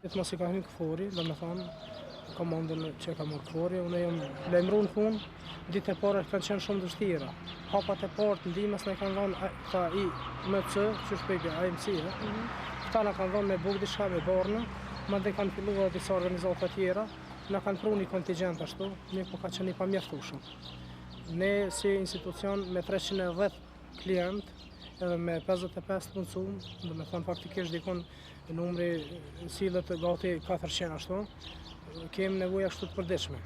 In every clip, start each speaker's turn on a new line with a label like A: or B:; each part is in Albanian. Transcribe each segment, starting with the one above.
A: Këtë mos i ka hyrë këfori, dhe me thonë, komandën që ka marrë këfori, unë jam lajmëru në punë, ditë e parë kanë qenë shumë dështira. Hapat e parë të ndihmës në kanë dhënë ta i MC, që shpejtë AMC-e. Këta na kanë dhënë me bukë diçka me bornë, madje kanë filluar disa organizata tjera, na kanë prunë një kontingjent ashtu, ne po ka qenë i pamjaftueshëm. Ne si institucion me 310 klientë edhe me 55 të punësuar, do me thonë faktikisht dikon numri sillet gati 400 ashtu, kemi nevojë ashtu të përditshme.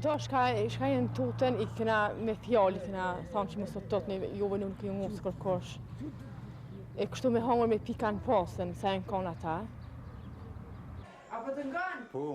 B: Do shka jenë tutën, I kena me fjallë, I kena thonë që më sotot në juve nuk ju ngusë kërkosh. E kështu me hongër me pika në pasën, se e në kona ta.
C: Apo të nganë?
D: Po.